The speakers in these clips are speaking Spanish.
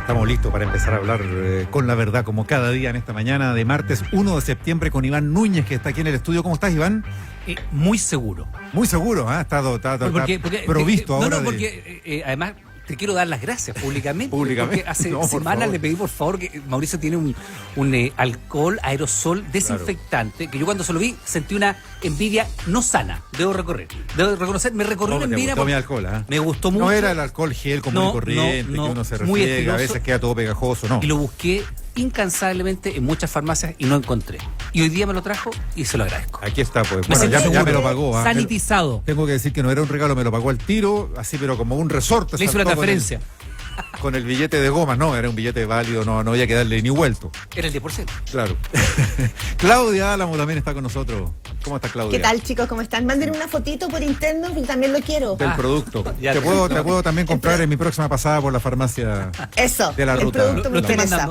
Estamos listos para empezar a hablar con la verdad, como cada día en esta mañana de martes 1 de septiembre con Iván Núñez, que está aquí en el estudio. ¿Cómo estás, Iván? Muy seguro. Muy seguro, ¿ah? Está provisto ahora. No, porque además te quiero dar las gracias públicamente. Públicamente. Porque hace No, semanas le pedí por favor que Mauricio tiene un alcohol aerosol desinfectante, que yo cuando se lo vi sentí una envidia no sana. Debo reconocer, me recorrió una envidia. Me alcohol, ¿eh? Me gustó mucho. No era el alcohol gel común y corriente, que uno se refriega, a veces queda todo pegajoso, no. Y lo busqué incansablemente en muchas farmacias y no encontré. Y hoy día me lo trajo y se lo agradezco. Aquí está, pues. Bueno, ya me lo pagó. Sanitizado. Tengo que decir que no era un regalo, me lo pagó al tiro, así, pero como un resorte. Le hizo una transferencia. Con el billete de goma, no, era un billete válido, no había que darle ni vuelto. Era el 10%. Claro. Claudia Álamo también está con nosotros. ¿Cómo está, Claudia? ¿Qué tal, chicos? ¿Cómo están? Mándenme una fotito por interno, porque también lo quiero. Del producto. Te puedo también comprar en mi próxima pasada por la farmacia. Eso, de la ruta. El producto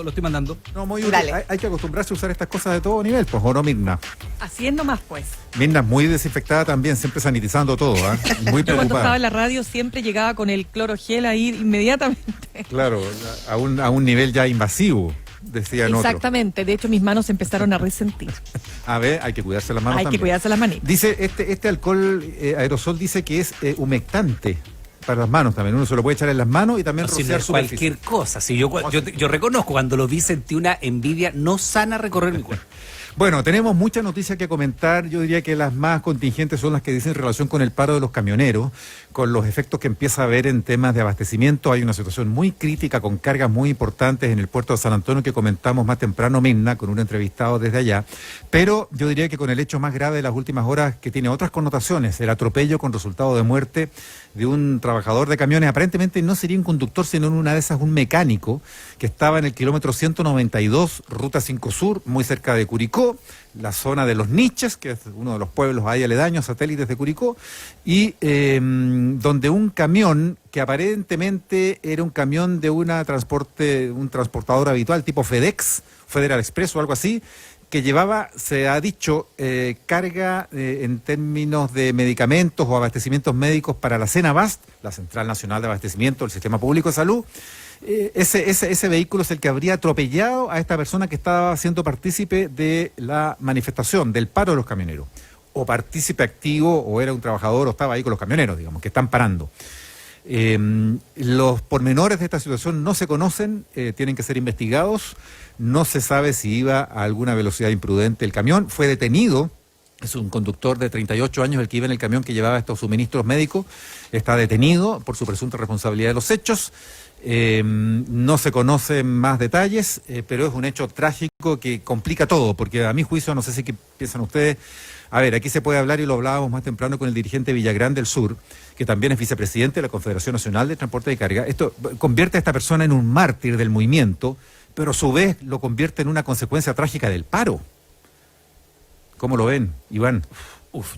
lo estoy mandando. No, muy útil. Hay que acostumbrarse a usar estas cosas de todo nivel, pues, ¿o no, Mirna? Haciendo más, pues. Mirna es muy desinfectada también, siempre sanitizando todo, ¿eh? Muy preocupada. Cuando estaba en la radio siempre llegaba con el clorogel ahí inmediatamente. Claro, a un nivel ya invasivo, decían otros. Exactamente, de hecho mis manos empezaron a resentir. A ver, hay que cuidarse las manos también. Hay que cuidarse las manitas. Dice, este alcohol aerosol dice que es humectante para las manos también. Uno se lo puede echar en las manos y también rociar cualquier cosa. Si yo reconozco, cuando lo vi sentí una envidia no sana recorrer mi cuerpo. Bueno, tenemos muchas noticias que comentar. Yo diría que las más contingentes son las que dicen en relación con el paro de los camioneros, con los efectos que empieza a haber en temas de abastecimiento. Hay una situación muy crítica con cargas muy importantes en el puerto de San Antonio que comentamos más temprano, Mirna, con un entrevistado desde allá. Pero yo diría que con el hecho más grave de las últimas horas, que tiene otras connotaciones, el atropello con resultado de muerte de un trabajador de camiones. Aparentemente no sería un conductor, sino en una de esas un mecánico que estaba en el kilómetro 192, Ruta 5 Sur, muy cerca de Curicó, la zona de Los Niches, que es uno de los pueblos ahí aledaños, satélites de Curicó, y donde un camión que aparentemente era un camión de un transportador habitual tipo FedEx, Federal Express o algo así, que llevaba, se ha dicho, carga en términos de medicamentos o abastecimientos médicos para la CENABAST, la Central Nacional de Abastecimiento del Sistema Público de Salud. Ese vehículo es el que habría atropellado a esta persona que estaba siendo partícipe de la manifestación, del paro de los camioneros. O partícipe activo, o era un trabajador, o estaba ahí con los camioneros, digamos, que están parando. Los pormenores de esta situación no se conocen, tienen que ser investigados. No se sabe si iba a alguna velocidad imprudente el camión. Fue detenido. Es un conductor de 38 años el que iba en el camión que llevaba estos suministros médicos. Está detenido por su presunta responsabilidad de los hechos. No se conocen más detalles, pero es un hecho trágico que complica todo, porque a mi juicio, no sé si qué piensan ustedes. A ver, aquí se puede hablar, y lo hablábamos más temprano con el dirigente Villagrán del Sur, que también es vicepresidente de la Confederación Nacional de Transporte de Carga. Esto convierte a esta persona en un mártir del movimiento, pero a su vez lo convierte en una consecuencia trágica del paro. ¿Cómo lo ven, Iván?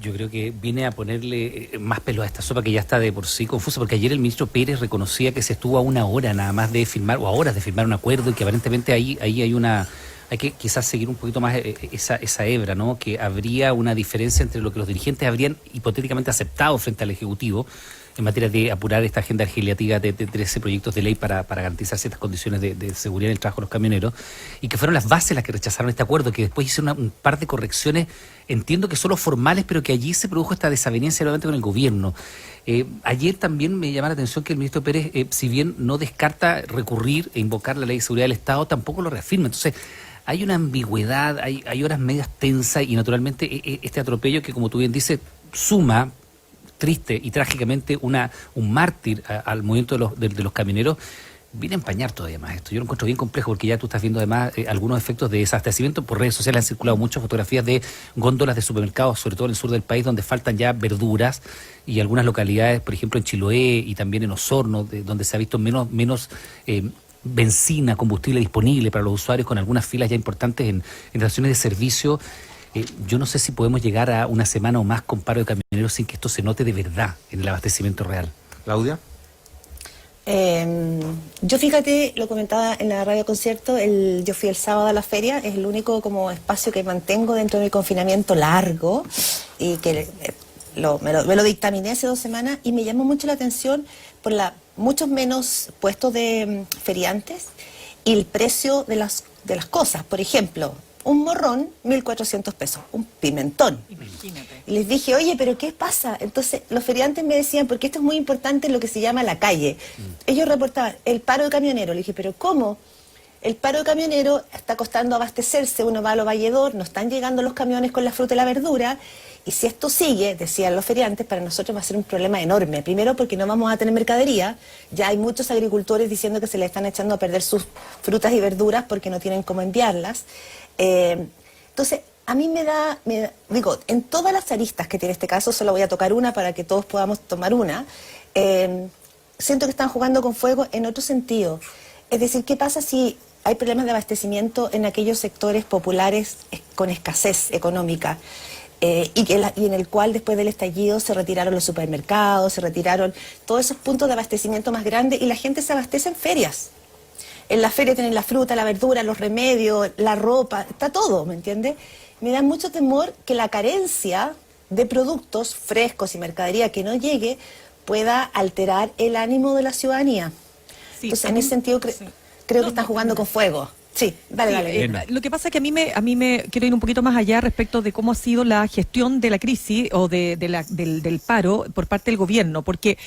Yo creo que viene a ponerle más pelo a esta sopa que ya está de por sí confusa, porque ayer el ministro Pérez reconocía que se estuvo a una hora nada más de firmar, o a horas de firmar un acuerdo, y que aparentemente ahí hay que quizás seguir un poquito más esa hebra, ¿no? Que habría una diferencia entre lo que los dirigentes habrían hipotéticamente aceptado frente al Ejecutivo en materia de apurar esta agenda legislativa de 13 proyectos de ley para garantizar ciertas condiciones de seguridad en el trabajo de los camioneros, y que fueron las bases las que rechazaron este acuerdo, que después hicieron un par de correcciones, entiendo que solo formales, pero que allí se produjo esta desaveniencia nuevamente con el gobierno. Ayer también me llama la atención que el ministro Pérez, si bien no descarta recurrir e invocar la ley de seguridad del Estado, tampoco lo reafirma. Entonces, hay una ambigüedad, hay horas medias tensas, y naturalmente este atropello que, como tú bien dices, suma triste y trágicamente un mártir al movimiento de los camioneros, viene a empañar todavía más esto. Yo lo encuentro bien complejo, porque ya tú estás viendo además algunos efectos de desabastecimiento. Por redes sociales han circulado muchas fotografías de góndolas de supermercados, sobre todo en el sur del país, donde faltan ya verduras, y algunas localidades, por ejemplo en Chiloé y también en Osorno, donde se ha visto menos benzina, combustible disponible para los usuarios, con algunas filas ya importantes en estaciones de servicio. Yo no sé si podemos llegar a una semana o más con paro de camioneros sin que esto se note de verdad en el abastecimiento real. Claudia. Yo, fíjate, lo comentaba en la radio concierto, yo fui el sábado a la feria, es el único como espacio que mantengo dentro de mi confinamiento largo, y que me lo dictaminé hace 2 semanas, y me llamó mucho la atención por la muchos menos puestos de feriantes y el precio de las cosas. Por ejemplo, un morrón, 1.400 pesos, un pimentón. Imagínate. Y les dije, oye, ¿pero qué pasa? Entonces, los feriantes me decían, porque esto es muy importante en lo que se llama la calle. Ellos reportaban el paro de camioneros. Le dije, ¿pero cómo? El paro de camioneros está costando abastecerse. Uno va a Lo Valledor, no están llegando los camiones con la fruta y la verdura. Y si esto sigue, decían los feriantes, para nosotros va a ser un problema enorme. Primero porque no vamos a tener mercadería. Ya hay muchos agricultores diciendo que se le están echando a perder sus frutas y verduras porque no tienen cómo enviarlas. Entonces, a mí digo, en todas las aristas que tiene este caso, solo voy a tocar una para que todos podamos tomar una, siento que están jugando con fuego en otro sentido. Es decir, ¿qué pasa si hay problemas de abastecimiento en aquellos sectores populares con escasez económica? Y en el cual después del estallido se retiraron los supermercados, se retiraron todos esos puntos de abastecimiento más grandes y la gente se abastece en ferias. En la feria tienen la fruta, la verdura, los remedios, la ropa, está todo, ¿me entiendes? Me da mucho temor que la carencia de productos frescos y mercadería que no llegue pueda alterar el ánimo de la ciudadanía. Sí, entonces, en ese sentido, creo que están jugando con fuego. Sí, dale, Sí, dale. lo que pasa es que a mí me quiero ir un poquito más allá respecto de cómo ha sido la gestión de la crisis o del paro por parte del gobierno, porque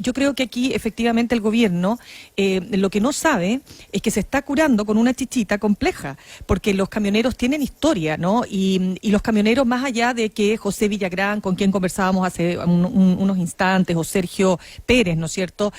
yo creo que aquí efectivamente el gobierno lo que no sabe es que se está curando con una chichita compleja, porque los camioneros tienen historia, ¿no? Y los camioneros, más allá de que José Villagrán, con quien conversábamos hace unos instantes, o Sergio Pérez, ¿no es cierto?,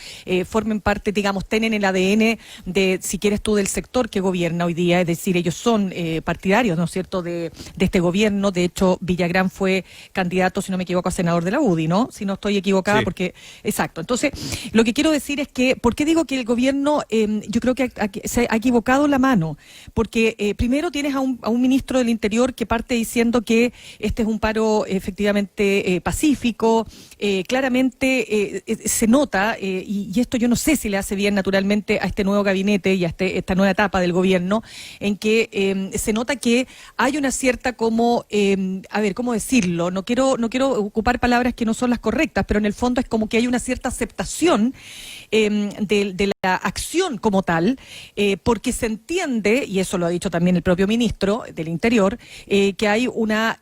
formen parte, digamos, tienen el ADN de, si quieres tú, del sector que gobierna hoy día, es decir, ellos son partidarios, ¿no es cierto?, de este gobierno. De hecho, Villagrán fue candidato, si no me equivoco, a senador de la UDI, ¿no? Si no estoy equivocada, Sí. porque... Exacto. Entonces, lo que quiero decir es que, ¿por qué digo que el gobierno, yo creo que se ha equivocado la mano? Porque primero tienes a un ministro del Interior que parte diciendo que este es un paro efectivamente pacífico, claramente se nota, y esto yo no sé si le hace bien naturalmente a este nuevo gabinete y a esta nueva etapa del gobierno, en que se nota que hay una cierta como, a ver, ¿cómo decirlo? No quiero ocupar palabras que no son las correctas, pero en el fondo es como que hay una cierta aceptación de la acción como tal, porque se entiende, y eso lo ha dicho también el propio ministro del Interior, que hay una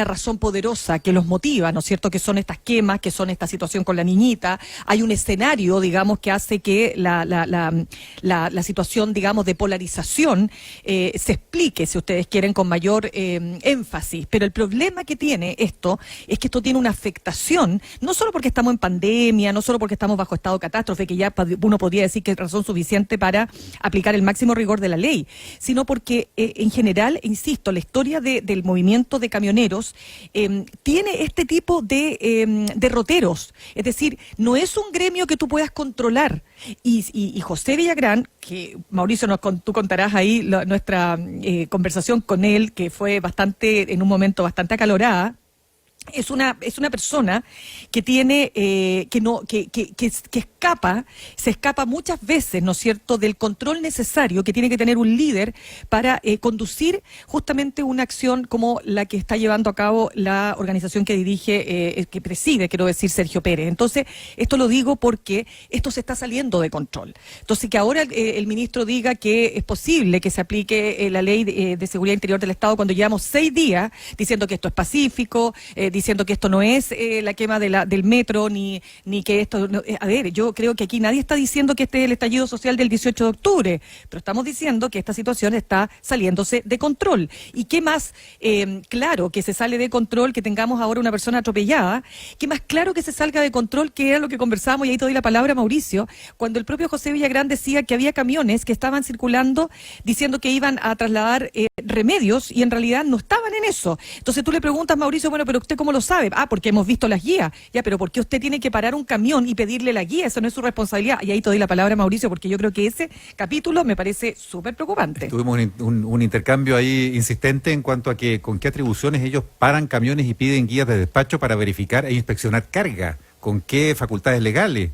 razón poderosa que los motiva, ¿no es cierto?, que son estas quemas, que son esta situación con la niñita. Hay un escenario, digamos, que hace que la situación, digamos, de polarización se explique, si ustedes quieren, con mayor énfasis. Pero el problema que tiene esto es que esto tiene una afectación, no solo porque estamos en pandemia, no solo porque estamos bajo estado de catástrofe, que ya uno podría decir que es razón suficiente para aplicar el máximo rigor de la ley, sino porque en general, insisto, la historia del movimiento de camioneros tiene este tipo de derroteros. Es decir, no es un gremio que tú puedas controlar. Y José Villagrán, que Mauricio, tú contarás ahí nuestra conversación con él, que fue en un momento bastante acalorada. Es una persona que tiene que se escapa muchas veces, ¿no es cierto?, del control necesario que tiene que tener un líder para conducir justamente una acción como la que está llevando a cabo la organización que dirige, que preside, quiero decir, Sergio Pérez. Entonces, esto lo digo porque esto se está saliendo de control. Entonces, que ahora el ministro diga que es posible que se aplique la ley de seguridad interior del Estado cuando llevamos 6 días diciendo que esto es pacífico, diciendo que esto no es la quema del metro, ni que esto... a ver, yo creo que aquí nadie está diciendo que este es el estallido social del 18 de octubre, pero estamos diciendo que esta situación está saliéndose de control. ¿Y qué más claro que se sale de control que tengamos ahora una persona atropellada? ¿Qué más claro que se salga de control, que era lo que conversábamos, y ahí te doy la palabra, Mauricio, cuando el propio José Villagrán decía que había camiones que estaban circulando diciendo que iban a trasladar remedios y en realidad no estaban en eso? Entonces tú le preguntas, Mauricio, bueno, pero ¿usted cómo lo sabe? Porque hemos visto las guías. Ya, pero ¿por qué usted tiene que parar un camión y pedirle la guía? Eso no es su responsabilidad. Y ahí te doy la palabra, Mauricio, porque yo creo que ese capítulo me parece súper preocupante. Tuvimos un intercambio ahí insistente en cuanto a que con qué atribuciones ellos paran camiones y piden guías de despacho para verificar e inspeccionar carga, con qué facultades legales.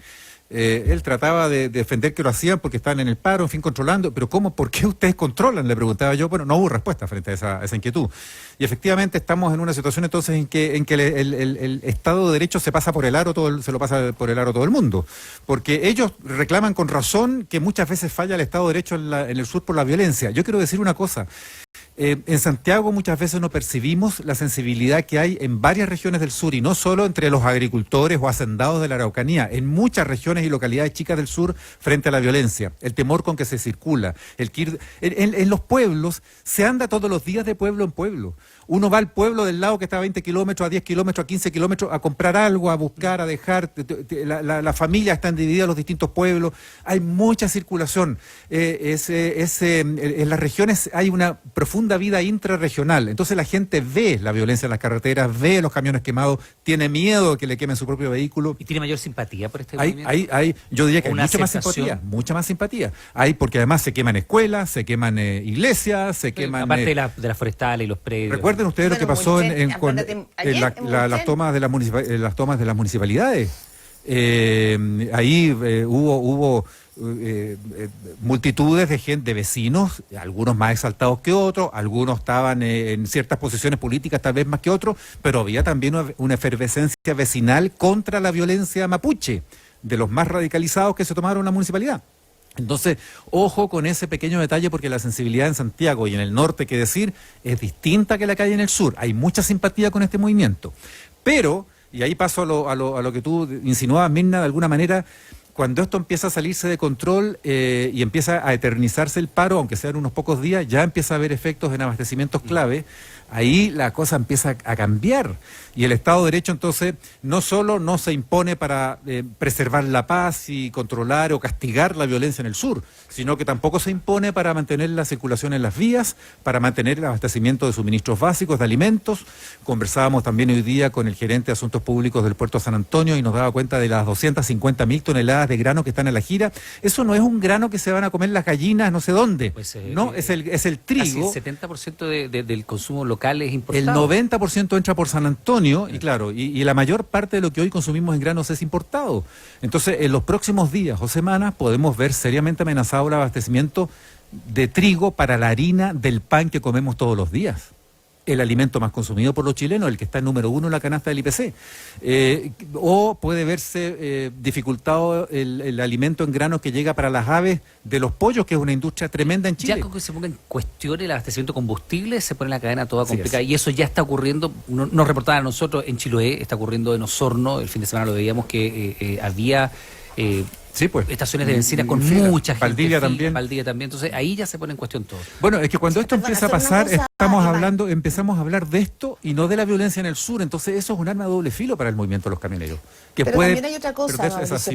Él trataba de defender que lo hacían porque estaban en el paro, en fin, controlando. Pero ¿cómo? ¿Por qué ustedes controlan? Le preguntaba yo. Bueno, no hubo respuesta frente a esa inquietud. Y efectivamente estamos en una situación entonces en que el Estado de Derecho se pasa por el aro, se lo pasa por el aro todo el mundo. Porque ellos reclaman con razón que muchas veces falla el Estado de Derecho en el sur por la violencia. Yo quiero decir una cosa. En Santiago muchas veces no percibimos la sensibilidad que hay en varias regiones del sur y no solo entre los agricultores o hacendados de la Araucanía, en muchas regiones y localidades chicas del sur frente a la violencia, el temor con que se circula, en los pueblos se anda todos los días de pueblo en pueblo. Uno va al pueblo del lado que está a 20 kilómetros, a 10 kilómetros, a 15 kilómetros a comprar algo, a buscar, a dejar. La familia está dividida en los distintos pueblos. Hay mucha circulación. En las regiones hay una profunda vida intrarregional. Entonces la gente ve la violencia en las carreteras, ve los camiones quemados, tiene miedo de que le quemen su propio vehículo. ¿Y tiene mayor simpatía por este movimiento? Yo diría que hay ¿Una mucha más simpatía. Porque además se queman escuelas, se queman iglesias, se queman... Aparte de las forestales y los predios. Recuerden ustedes lo que pasó con las tomas de las municipalidades. Ahí hubo multitudes de gente, de vecinos, algunos más exaltados que otros, algunos estaban en ciertas posiciones políticas tal vez más que otros, pero había también una efervescencia vecinal contra la violencia mapuche, de los más radicalizados que se tomaron la municipalidad. Entonces, ojo con ese pequeño detalle porque la sensibilidad en Santiago y en el norte, que decir, es distinta que la que hay en el sur. Hay mucha simpatía con este movimiento. Pero, y ahí paso a lo que tú insinuabas, Mirna, de alguna manera, cuando esto empieza a salirse de control y empieza a eternizarse el paro, aunque sean unos pocos días, ya empieza a haber efectos en abastecimientos clave, ahí la cosa empieza a cambiar. Y el Estado de Derecho entonces no solo no se impone para preservar la paz y controlar o castigar la violencia en el sur, sino que tampoco se impone para mantener la circulación en las vías, para mantener el abastecimiento de suministros básicos, de alimentos. Conversábamos también hoy día con el gerente de Asuntos Públicos del Puerto de San Antonio y nos daba cuenta de las 250.000 toneladas de grano que están en la gira. Eso no es un grano que se van a comer las gallinas no sé dónde, no, es el trigo. Casi el 70% del consumo local es importado. El 90% entra por San Antonio y claro, y la mayor parte de lo que hoy consumimos en granos es importado. Entonces, en los próximos días o semanas podemos ver seriamente amenazado el abastecimiento de trigo para la harina del pan que comemos todos los días. El alimento más consumido por los chilenos, el que está en número 1 en la canasta del IPC. O puede verse dificultado el alimento en granos que llega para las aves de los pollos, que es una industria tremenda en Chile. Ya con que se ponga en cuestión el abastecimiento de combustible, se pone la cadena toda complicada. Y eso ya está ocurriendo, nos reportaban a nosotros en Chiloé, está ocurriendo en Osorno, el fin de semana lo veíamos que había... estaciones de bencina con mucha gente. Valdivia también. Valdivia también. Entonces ahí ya se pone en cuestión todo. Bueno, es que cuando esto empieza a pasar, empezamos a hablar de esto y no de la violencia en el sur. Entonces eso es un arma de doble filo para el movimiento de los camioneros. Pero también hay otra cosa,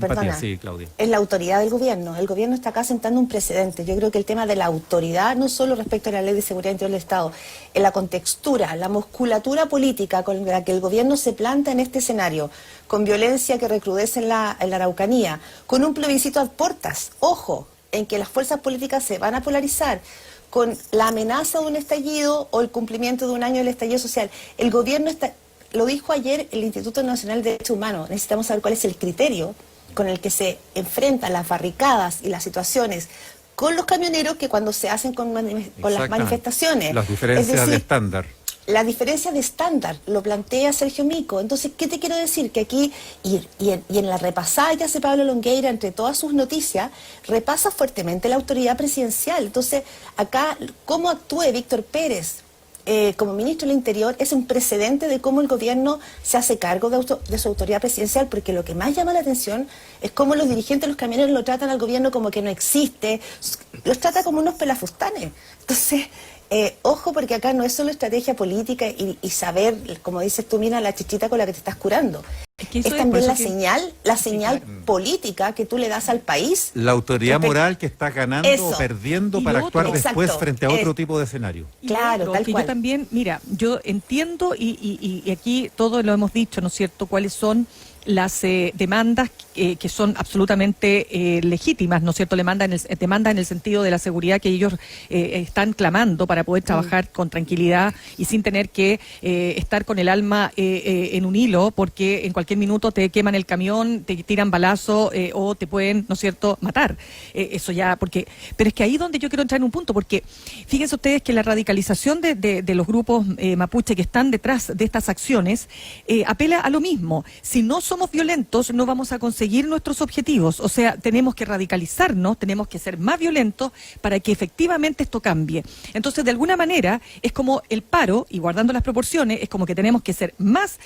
perdona, sí, Claudia. Es la autoridad del gobierno. El gobierno está acá sentando un precedente. Yo creo que el tema de la autoridad, no solo respecto a la Ley de Seguridad Interior del Estado, en la contextura, la musculatura política con la que el gobierno se planta en este escenario, con violencia que recrudece en la Araucanía, con un plebiscito a puertas, ojo, en que las fuerzas políticas se van a polarizar, con la amenaza de un estallido o el cumplimiento de un año del estallido social. El gobierno está... Lo dijo ayer el Instituto Nacional de Derechos Humanos. Necesitamos saber cuál es el criterio con el que se enfrentan las barricadas y las situaciones con los camioneros que cuando se hacen con las manifestaciones. Las diferencias de estándar. La diferencia de estándar, lo plantea Sergio Mico. Entonces, ¿qué te quiero decir? Que aquí, y en la repasada que hace Pablo Longueira, entre todas sus noticias, repasa fuertemente la autoridad presidencial. Entonces, acá, cómo actúe Víctor Pérez como ministro del Interior es un precedente de cómo el gobierno se hace cargo de su autoridad presidencial, porque lo que más llama la atención es cómo los dirigentes de los camioneros lo tratan al gobierno como que no existe, los trata como unos pelafustanes. Entonces... ojo, porque acá no es solo estrategia política y saber, como dices tú, mira la chichita con la que te estás curando. Es también la señal política que tú le das al país. La autoridad moral que está ganando o perdiendo para actuar después frente a otro tipo de escenario. Claro, tal cual. Yo también, mira, yo entiendo y aquí todos lo hemos dicho, ¿no es cierto?, cuáles son las demandas que son absolutamente legítimas, ¿no es cierto? Demanda en el sentido de la seguridad que ellos están clamando para poder trabajar con tranquilidad y sin tener que estar con el alma en un hilo, porque en cualquier minuto te queman el camión, te tiran balazo o te pueden, ¿no es cierto?, matar. Eso ya, pero es que ahí es donde yo quiero entrar en un punto, porque fíjense ustedes que la radicalización de los grupos mapuche que están detrás de estas acciones apela a lo mismo. Si no somos violentos, no vamos a conseguir nuestros objetivos. O sea, tenemos que radicalizarnos, tenemos que ser más violentos para que efectivamente esto cambie. Entonces, de alguna manera, es como el paro, y guardando las proporciones, es como que tenemos que ser más,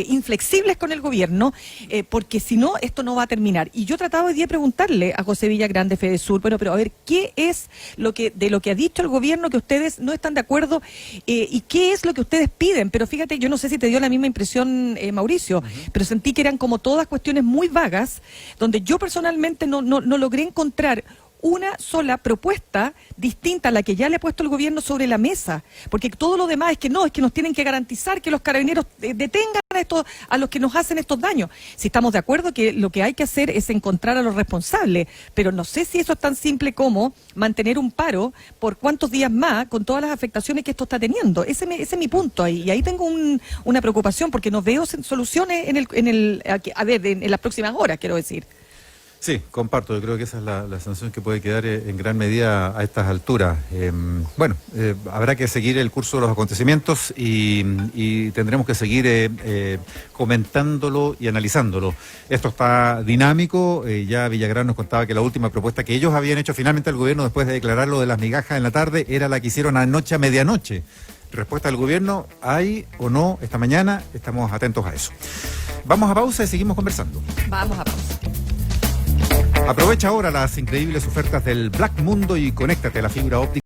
inflexibles con el gobierno, porque si no, esto no va a terminar. Y yo trataba hoy día de preguntarle a José Villagrán de FEDESUR, bueno, pero a ver, ¿qué es de lo que ha dicho el gobierno que ustedes no están de acuerdo y qué es lo que ustedes piden? Pero fíjate, yo no sé si te dio la misma impresión, Mauricio, pero sentí que eran como todas cuestiones muy vagas, donde yo personalmente no logré encontrar una sola propuesta distinta a la que ya le ha puesto el gobierno sobre la mesa, porque todo lo demás es que nos tienen que garantizar que los carabineros detengan a los que nos hacen estos daños. Si estamos de acuerdo que lo que hay que hacer es encontrar a los responsables, pero no sé si eso es tan simple como mantener un paro por cuántos días más con todas las afectaciones que esto está teniendo. Ese es mi punto ahí, y ahí tengo una preocupación porque no veo soluciones en las próximas horas, quiero decir. Sí, comparto. Yo creo que esa es la sensación que puede quedar en gran medida a estas alturas. Habrá que seguir el curso de los acontecimientos y tendremos que seguir comentándolo y analizándolo. Esto está dinámico. Ya Villagrán nos contaba que la última propuesta que ellos habían hecho finalmente al gobierno después de declarar lo de las migajas en la tarde era la que hicieron anoche a medianoche. Respuesta del gobierno, ¿hay o no esta mañana? Estamos atentos a eso. Vamos a pausa y seguimos conversando. Vamos a pausa. Aprovecha ahora las increíbles ofertas del Black Mundo y conéctate a la fibra óptica